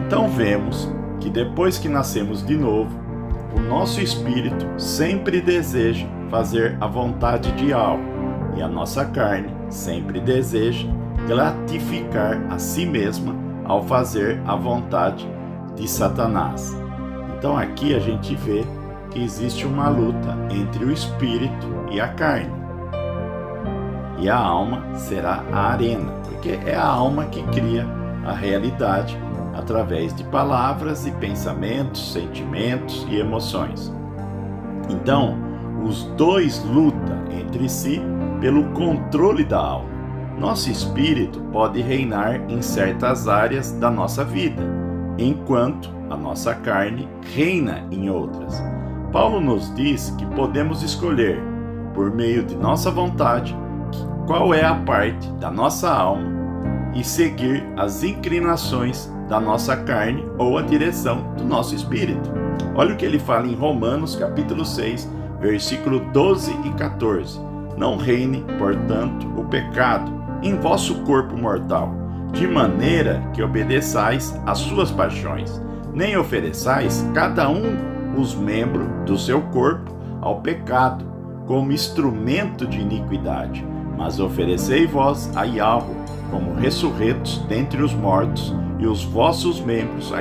Então vemos que depois que nascemos de novo, o nosso espírito sempre deseja fazer a vontade de Yahweh e a nossa carne sempre deseja gratificar a si mesma ao fazer a vontade de Satanás. Então aqui a gente vê que existe uma luta entre o espírito e a carne. E a alma será a arena, porque é a alma que cria a realidade através de palavras e pensamentos, sentimentos e emoções. Então, os dois lutam entre si pelo controle da alma. Nosso espírito pode reinar em certas áreas da nossa vida, enquanto a nossa carne reina em outras. Paulo nos diz que podemos escolher, por meio de nossa vontade, qual é a parte da nossa alma e seguir as inclinações da nossa carne ou a direção do nosso espírito. Olha o que ele fala em Romanos capítulo 6, versículo 12 e 14. Não reine, portanto, o pecado em vosso corpo mortal, de maneira que obedeçais às suas paixões, nem ofereçais cada um os membros do seu corpo ao pecado, como instrumento de iniquidade, mas oferecei vós a Yahweh como ressurretos dentre os mortos, e os vossos membros a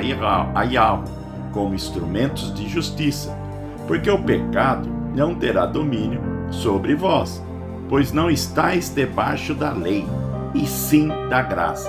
Yahweh como instrumentos de justiça, porque o pecado não terá domínio sobre vós, pois não estáis debaixo da lei, e sim da graça.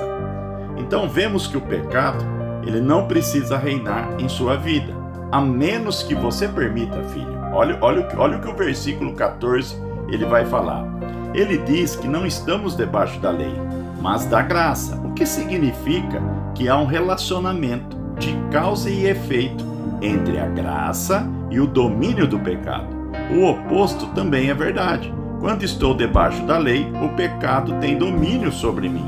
Então vemos que o pecado, ele não precisa reinar em sua vida, a menos que você permita, filho. Olha o que o versículo 14 ele vai falar. Ele diz que não estamos debaixo da lei, mas da graça, o que significa que há um relacionamento de causa e efeito entre a graça e o domínio do pecado. O oposto também é verdade. Quando estou debaixo da lei, o pecado tem domínio sobre mim.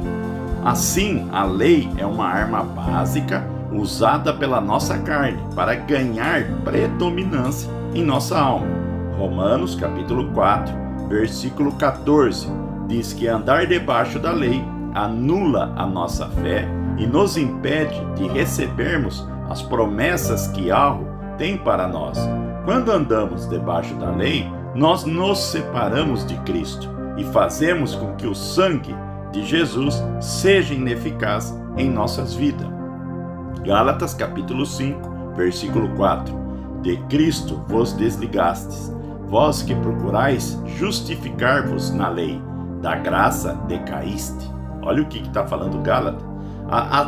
Assim, a lei é uma arma básica usada pela nossa carne para ganhar predominância em nossa alma. Romanos capítulo 4, versículo 14, diz que andar debaixo da lei anula a nossa fé e nos impede de recebermos as promessas que Yahweh tem para nós. Quando andamos debaixo da lei, nós nos separamos de Cristo e fazemos com que o sangue de Jesus seja ineficaz em nossas vidas. Gálatas capítulo 5, versículo 4. De Cristo vos desligastes, vós que procurais justificar-vos na lei, da graça decaíste. Olha o que está falando Gálatas.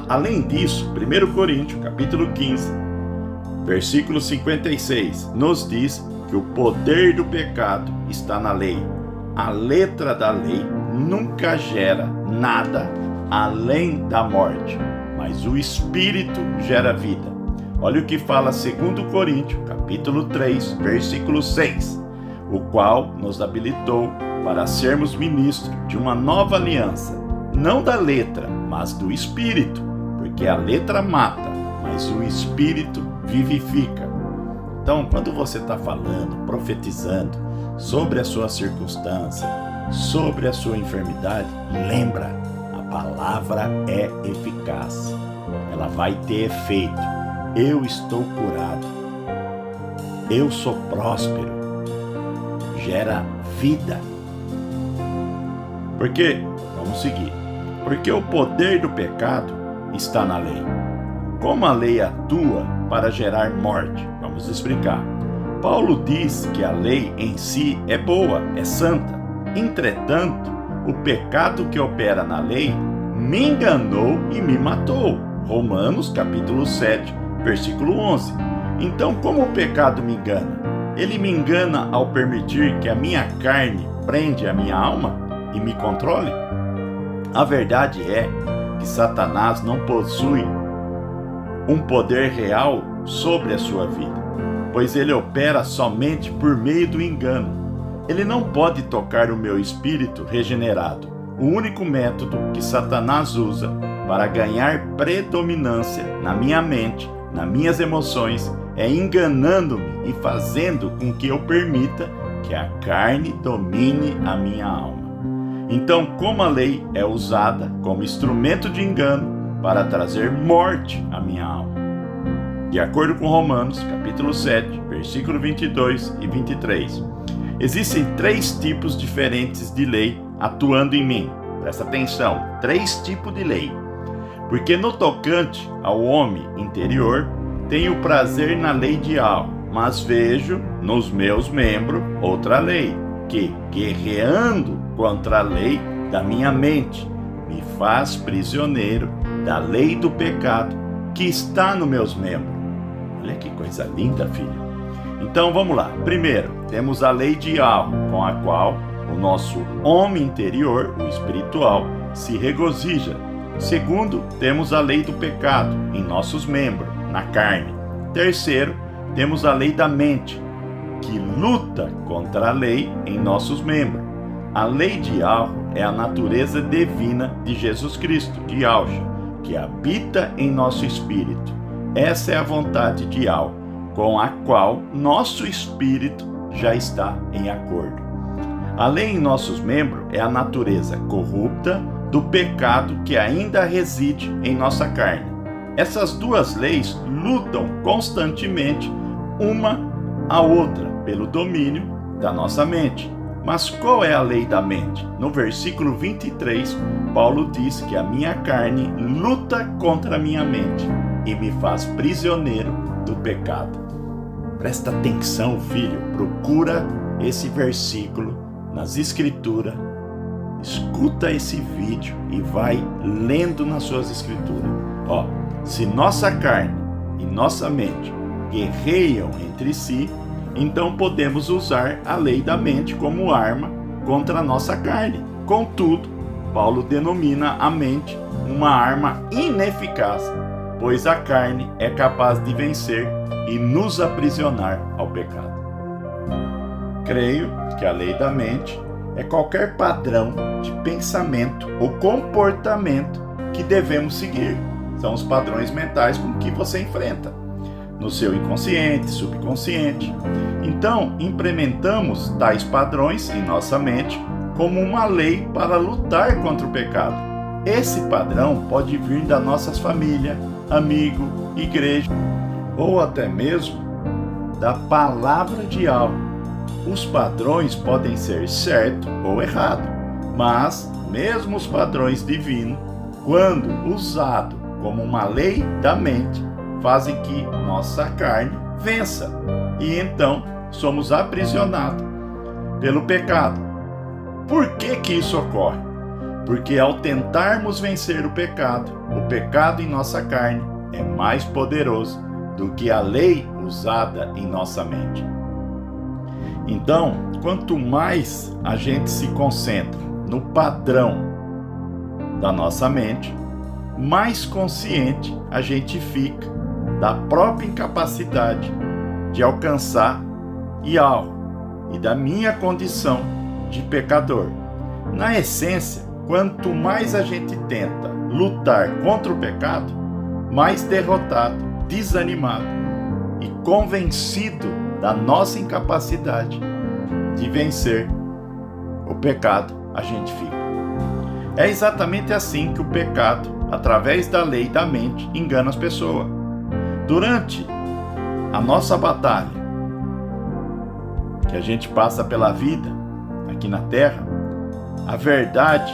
Além disso, 1 Coríntios capítulo 15, versículo 56, nos diz que o poder do pecado está na lei. A letra da lei nunca gera nada além da morte, mas o Espírito gera vida. Olha o que fala 2 Coríntios, capítulo 3, versículo 6, o qual nos habilitou para sermos ministros de uma nova aliança, não da letra, mas do Espírito, porque a letra mata, mas o Espírito vivifica. Então, quando você está falando, profetizando sobre a sua circunstância, sobre a sua enfermidade, lembra, a palavra é eficaz. Ela vai ter efeito. Eu estou curado. Eu sou próspero. Gera vida. Porque, vamos seguir, porque o poder do pecado está na lei. Como a lei atua para gerar morte? Vamos explicar. Paulo diz que a lei em si é boa, é santa. Entretanto, o pecado que opera na lei me enganou e me matou. Romanos capítulo 7, versículo 11. Então, como o pecado me engana? Ele me engana ao permitir que a minha carne prende a minha alma e me controle? A verdade é que Satanás não possui um poder real sobre a sua vida, pois ele opera somente por meio do engano. Ele não pode tocar o meu espírito regenerado. O único método que Satanás usa para ganhar predominância na minha mente, nas minhas emoções, é enganando-me e fazendo com que eu permita que a carne domine a minha alma. Então, como a lei é usada como instrumento de engano, para trazer morte à minha alma. De acordo com Romanos, capítulo 7, versículo 22 e 23, existem 3 tipos diferentes de lei atuando em mim. Presta atenção, 3 tipos de lei. Porque no tocante ao homem interior, tenho prazer na lei de alma, mas vejo nos meus membros outra lei, que, guerreando contra a lei da minha mente, me faz prisioneiro da lei do pecado que está nos meus membros. Olha que coisa linda, filho. Então vamos lá. Primeiro, temos a lei de alma, com a qual o nosso homem interior, o espiritual, se regozija. Segundo, temos a lei do pecado em nossos membros, na carne. Terceiro, temos a lei da mente, que luta contra a lei em nossos membros. A lei de alma é a natureza divina de Jesus Cristo, de Yahshua, que habita em nosso espírito. Essa é a vontade de Yahweh, com a qual nosso espírito já está em acordo. A lei em nossos membros é a natureza corrupta do pecado que ainda reside em nossa carne. Essas 2 leis lutam constantemente uma à outra pelo domínio da nossa mente. Mas qual é a lei da mente? No versículo 23, Paulo diz que a minha carne luta contra a minha mente e me faz prisioneiro do pecado. Presta atenção, filho, procura esse versículo nas Escrituras, escuta esse vídeo e vai lendo nas suas Escrituras. Se nossa carne e nossa mente guerreiam entre si, então podemos usar a lei da mente como arma contra a nossa carne. Contudo, Paulo denomina a mente uma arma ineficaz, pois a carne é capaz de vencer e nos aprisionar ao pecado. Creio que a lei da mente é qualquer padrão de pensamento ou comportamento que devemos seguir. São os padrões mentais com que você enfrenta no seu inconsciente, subconsciente. Então, implementamos tais padrões em nossa mente como uma lei para lutar contra o pecado. Esse padrão pode vir da nossas famílias, amigo, igreja, ou até mesmo da palavra de algo. Os padrões podem ser certo ou errado, mas mesmo os padrões divinos, quando usado como uma lei da mente, fazem que nossa carne vença e então somos aprisionados pelo pecado. Por que isso ocorre? Porque ao tentarmos vencer o pecado em nossa carne é mais poderoso do que a lei usada em nossa mente. Então, quanto mais a gente se concentra no padrão da nossa mente, mais consciente a gente fica da própria incapacidade de alcançar Yahweh e da minha condição de pecador. Na essência, quanto mais a gente tenta lutar contra o pecado, mais derrotado, desanimado e convencido da nossa incapacidade de vencer o pecado a gente fica. É exatamente assim que o pecado, através da lei da mente, engana as pessoas. Durante a nossa batalha, que a gente passa pela vida aqui na Terra, a verdade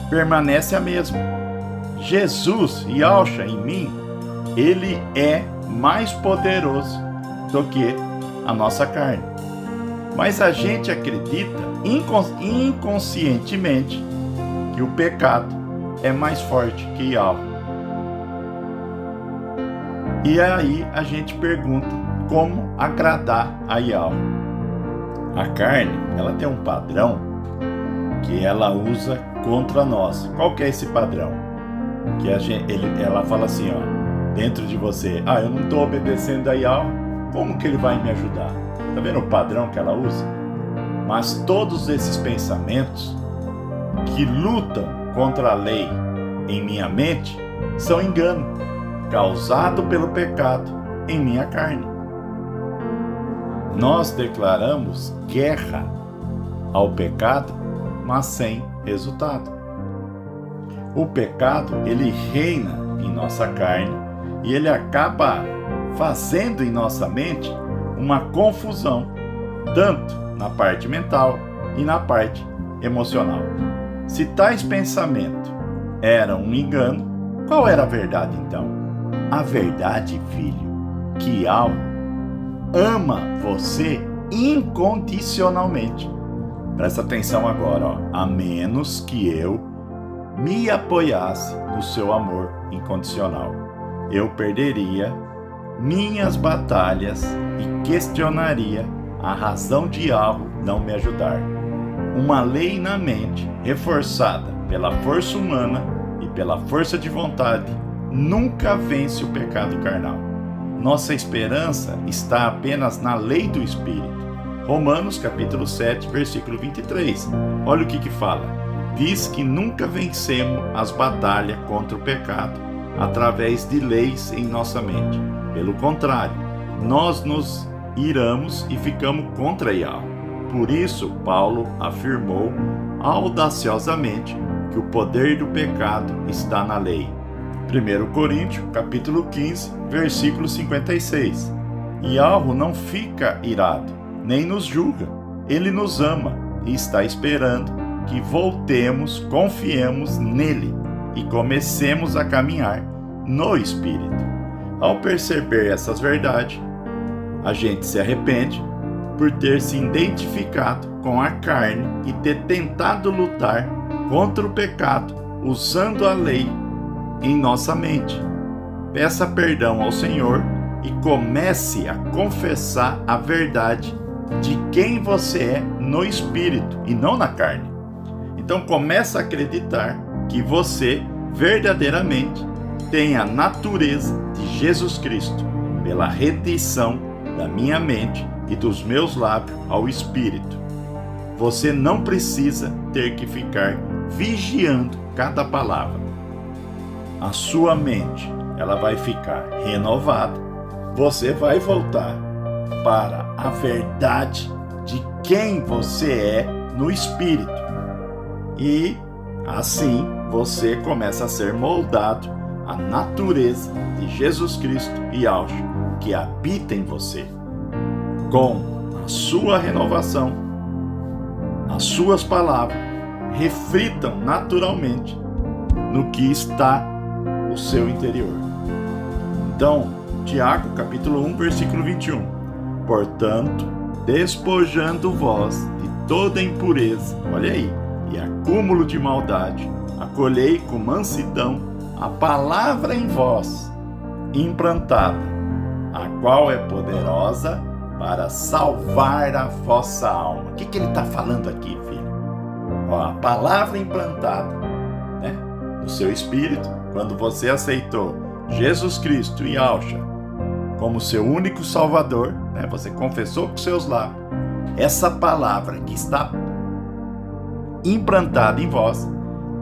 permanece a mesma. Jesus, Yahshua em mim, ele é mais poderoso do que a nossa carne. Mas a gente acredita inconscientemente que o pecado é mais forte que Yahweh. E aí a gente pergunta como agradar a Yahweh. A carne, ela tem um padrão que ela usa contra nós. Qual que é esse padrão? Que ela fala assim, dentro de você, eu não estou obedecendo a Yahweh, como que ele vai me ajudar? Tá vendo o padrão que ela usa? Mas todos esses pensamentos que lutam contra a lei em minha mente são engano, causado pelo pecado em minha carne. Nós declaramos guerra ao pecado, mas sem resultado. O pecado, ele reina em nossa carne e ele acaba fazendo em nossa mente uma confusão, tanto na parte mental e na parte emocional. Se tais pensamentos eram um engano, qual era a verdade então? A verdade, filho, que algo ama você incondicionalmente. Presta atenção agora, ó. A menos que eu me apoiasse no seu amor incondicional, eu perderia minhas batalhas e questionaria a razão de algo não me ajudar. Uma lei na mente, reforçada pela força humana e pela força de vontade, nunca vence o pecado carnal. Nossa esperança está apenas na lei do Espírito. Romanos capítulo 7, versículo 23. Olha o que fala. Diz que nunca vencemos as batalhas contra o pecado através de leis em nossa mente. Pelo contrário, nós nos iramos e ficamos contra Yahweh. Por isso, Paulo afirmou audaciosamente que o poder do pecado está na lei. 1 Coríntios, capítulo 15, versículo 56. Yahweh não fica irado, nem nos julga. Ele nos ama e está esperando que voltemos, confiemos nele e comecemos a caminhar no Espírito. Ao perceber essas verdades, a gente se arrepende por ter se identificado com a carne e ter tentado lutar contra o pecado usando a lei em nossa mente. Peça perdão ao Senhor e comece a confessar a verdade de quem você é no Espírito e não na carne. Então comece a acreditar que você verdadeiramente tem a natureza de Jesus Cristo pela retenção da minha mente e dos meus lábios ao Espírito. Você não precisa ter que ficar vigiando cada palavra. A sua mente, ela vai ficar renovada. Você vai voltar para a verdade de quem você é no Espírito. E assim você começa a ser moldado à natureza de Jesus Cristo e Yahshua, que habita em você. Com a sua renovação, as suas palavras reflitam naturalmente no que está no seu interior. Então, Tiago, capítulo 1, versículo 21. Portanto, despojando vós de toda impureza, olha aí, e acúmulo de maldade, acolhei com mansidão a palavra em vós, implantada, a qual é poderosa para salvar a vossa alma. O que ele está falando aqui, filho? Ó, a palavra implantada, né, no seu espírito, quando você aceitou Jesus Cristo e Yahshua como seu único Salvador, né, você confessou com seus lábios, essa palavra que está implantada em vós,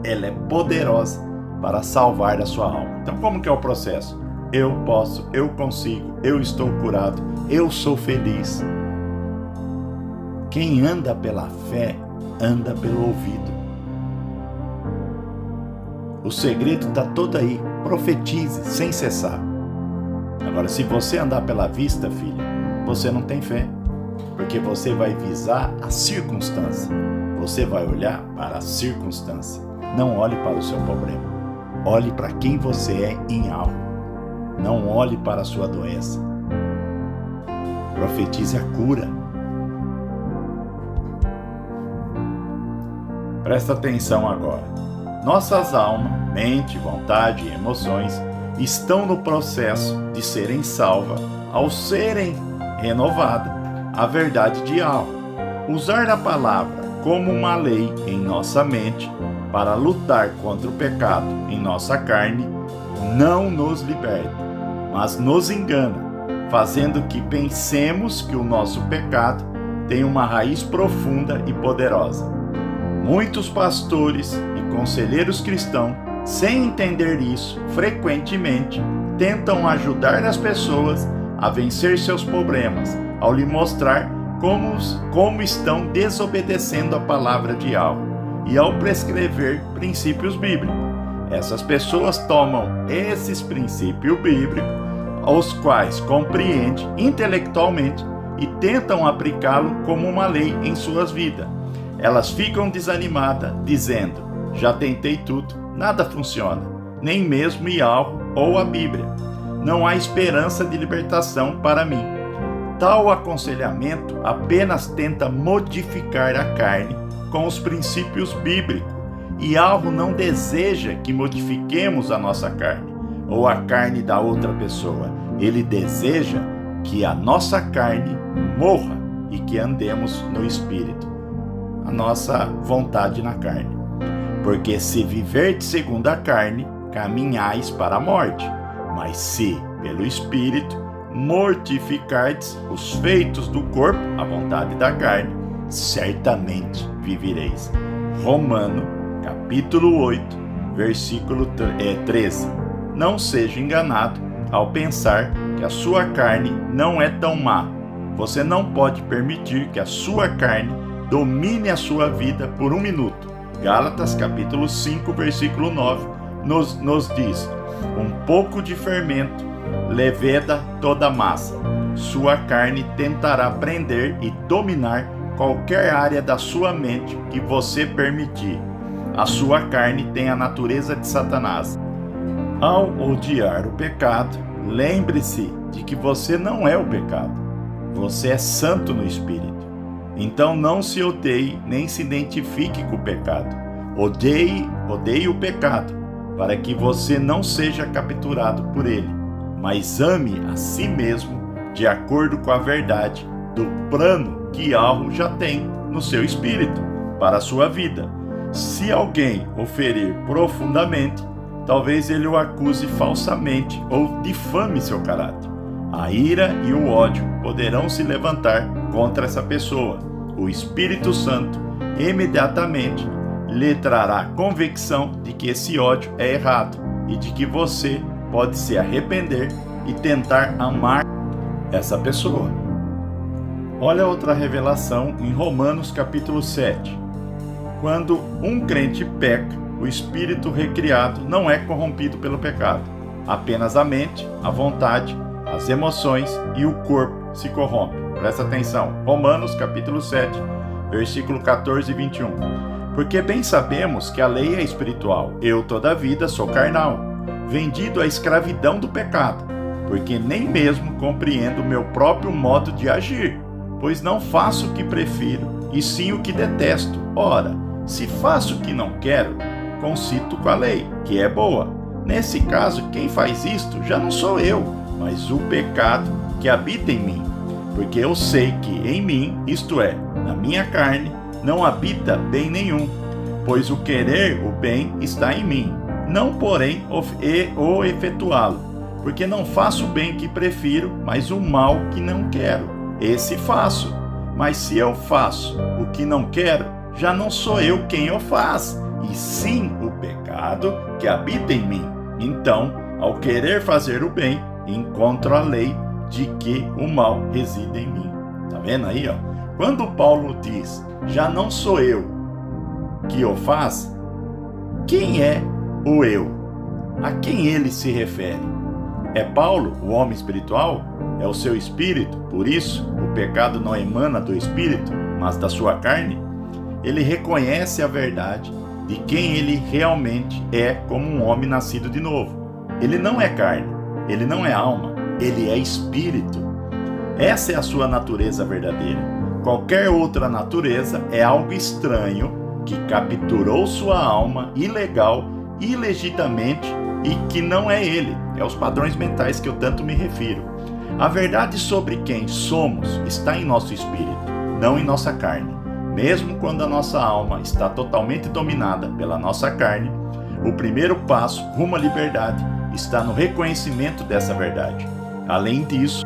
ela é poderosa para salvar a sua alma. Então, como que é o processo? Eu posso, eu consigo, eu estou curado, eu sou feliz. Quem anda pela fé, anda pelo ouvido. O segredo está todo aí. Profetize sem cessar. Agora, se você andar pela vista, filho, você não tem fé. Porque você vai visar a circunstância. Você vai olhar para a circunstância. Não olhe para o seu problema. Olhe para quem você é em algo. Não olhe para a sua doença. Profetize a cura. Presta atenção agora. Nossas almas, mente, vontade e emoções estão no processo de serem salvas ao serem renovadas a verdade de algo. Usar a palavra como uma lei em nossa mente para lutar contra o pecado em nossa carne não nos liberta, mas nos engana, fazendo que pensemos que o nosso pecado tem uma raiz profunda e poderosa. Muitos pastores e conselheiros cristãos, sem entender isso, frequentemente tentam ajudar as pessoas a vencer seus problemas, ao lhe mostrar como estão desobedecendo a palavra de Yahweh e ao prescrever princípios bíblicos. Essas pessoas tomam esses princípios bíblicos, os quais compreendem intelectualmente e tentam aplicá-lo como uma lei em suas vidas. Elas ficam desanimadas, dizendo: já tentei tudo, nada funciona, nem mesmo Yahweh ou a Bíblia. Não há esperança de libertação para mim. Tal aconselhamento apenas tenta modificar a carne com os princípios bíblicos. E Yahweh não deseja que modifiquemos a nossa carne ou a carne da outra pessoa. Ele deseja que a nossa carne morra e que andemos no Espírito, a nossa vontade na carne. Porque se viverdes segundo a carne, caminhais para a morte. Mas se, pelo Espírito, mortificardes os feitos do corpo, a vontade da carne, certamente vivereis. Romano, capítulo 8, versículo 13. Não seja enganado ao pensar que a sua carne não é tão má. Você não pode permitir que a sua carne domine a sua vida por um minuto. Gálatas, capítulo 5, versículo 9, nos diz: um pouco de fermento leveda toda a massa. Sua carne tentará prender e dominar qualquer área da sua mente que você permitir. A sua carne tem a natureza de Satanás. Ao odiar o pecado, lembre-se de que você não é o pecado. Você é santo no Espírito. Então não se odeie nem se identifique com o pecado. Odeie o pecado, para que você não seja capturado por ele, mas ame a si mesmo de acordo com a verdade do plano que Yahweh já tem no seu espírito para a sua vida. Se alguém o ferir profundamente, talvez ele o acuse falsamente ou difame seu caráter. A ira e o ódio poderão se levantar contra essa pessoa. O Espírito Santo imediatamente lhe trará convicção de que esse ódio é errado e de que você pode se arrepender e tentar amar essa pessoa. Olha outra revelação em Romanos capítulo 7. Quando um crente peca, o espírito recriado não é corrompido pelo pecado. Apenas a mente, a vontade, as emoções e o corpo se corrompem. Presta atenção. Romanos capítulo 7, versículo 14 e 21. Porque bem sabemos que a lei é espiritual. Eu, todavia, sou carnal, vendido à escravidão do pecado, porque nem mesmo compreendo o meu próprio modo de agir, pois não faço o que prefiro, e sim o que detesto. Ora, se faço o que não quero, consinto com a lei, que é boa. Nesse caso, quem faz isto já não sou eu, mas o pecado que habita em mim. Porque eu sei que em mim, isto é, na minha carne, não habita bem nenhum, pois o querer o bem está em mim, não porém o efetuá-lo, porque não faço o bem que prefiro, mas o mal que não quero, esse faço. Mas se eu faço o que não quero, já não sou eu quem o faz, e sim o pecado que habita em mim. Então, ao querer fazer o bem, encontro a lei de que o mal reside em mim. Tá vendo aí, ó? Quando Paulo diz, já não sou eu que o faz, quem é o eu? A quem ele se refere? É Paulo, o homem espiritual? É o seu espírito? Por isso, o pecado não emana do espírito, mas da sua carne? Ele reconhece a verdade de quem ele realmente é como um homem nascido de novo. Ele não é carne, ele não é alma, ele é espírito. Essa é a sua natureza verdadeira. Qualquer outra natureza é algo estranho que capturou sua alma ilegal, ilegitamente, e que não é ele. É os padrões mentais que eu tanto me refiro. A verdade sobre quem somos está em nosso espírito, não em nossa carne. Mesmo quando a nossa alma está totalmente dominada pela nossa carne, o primeiro passo rumo à liberdade está no reconhecimento dessa verdade. Além disso,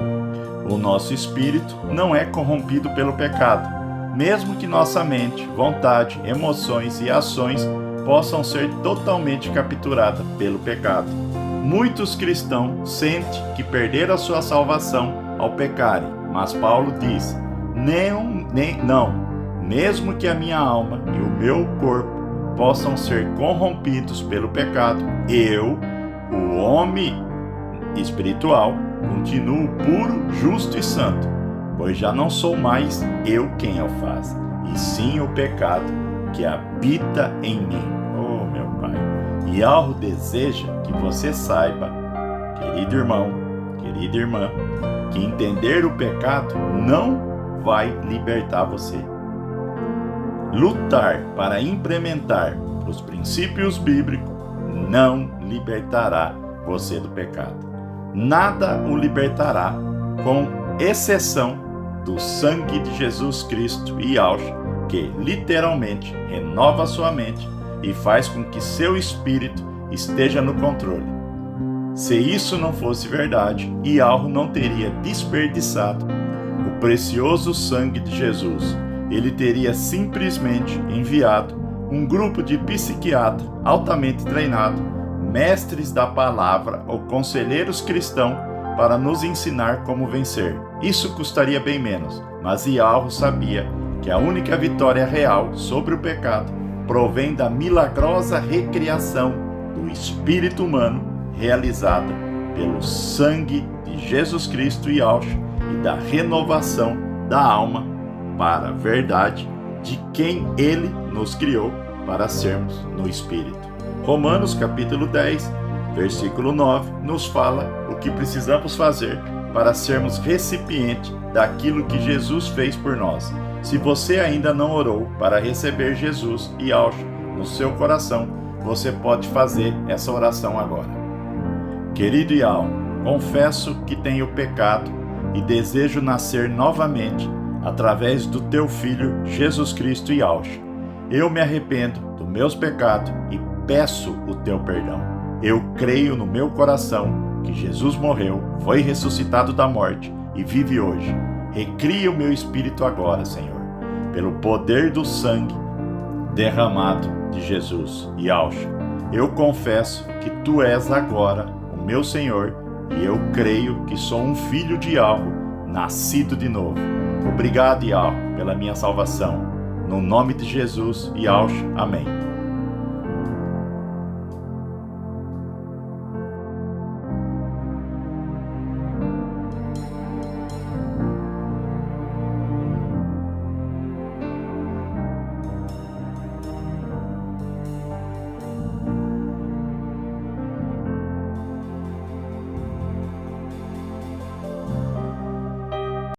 o nosso espírito não é corrompido pelo pecado, mesmo que nossa mente, vontade, emoções e ações possam ser totalmente capturadas pelo pecado. Muitos cristãos sentem que perderam a sua salvação ao pecarem, mas Paulo diz, não, mesmo que a minha alma e o meu corpo possam ser corrompidos pelo pecado, eu, o homem espiritual, continuo puro, justo e santo, pois já não sou mais eu quem o faz, e sim o pecado que habita em mim. Oh, meu Pai! E algo deseja que você saiba, querido irmão, querida irmã, que entender o pecado não vai libertar você. Lutar para implementar os princípios bíblicos não libertará você do pecado. Nada o libertará, com exceção do sangue de Jesus Cristo e Yahshua, que literalmente renova sua mente e faz com que seu espírito esteja no controle. Se isso não fosse verdade, Yahshua não teria desperdiçado o precioso sangue de Jesus. Ele teria simplesmente enviado um grupo de psiquiatras altamente treinados, mestres da palavra ou conselheiros cristãos para nos ensinar como vencer. Isso custaria bem menos, mas Yahshua sabia que a única vitória real sobre o pecado provém da milagrosa recriação do espírito humano realizada pelo sangue de Jesus Cristo e Yahshua e da renovação da alma para a verdade de quem Ele nos criou para sermos no Espírito. Romanos capítulo 10, versículo 9, nos fala o que precisamos fazer para sermos recipiente daquilo que Jesus fez por nós. Se você ainda não orou para receber Jesus e Yahshua no seu coração, você pode fazer essa oração agora. Querido Yahshua, confesso que tenho pecado e desejo nascer novamente através do teu Filho Jesus Cristo e Yahshua. Eu me arrependo dos meus pecados e peço o teu perdão. Eu creio no meu coração que Jesus morreu, foi ressuscitado da morte e vive hoje. Recria o meu espírito agora, Senhor, pelo poder do sangue derramado de Jesus e Yahshua. Eu confesso que tu és agora o meu Senhor e eu creio que sou um filho de Yahweh, nascido de novo. Obrigado, Yahweh, pela minha salvação. No nome de Jesus, Yahshua. Amém.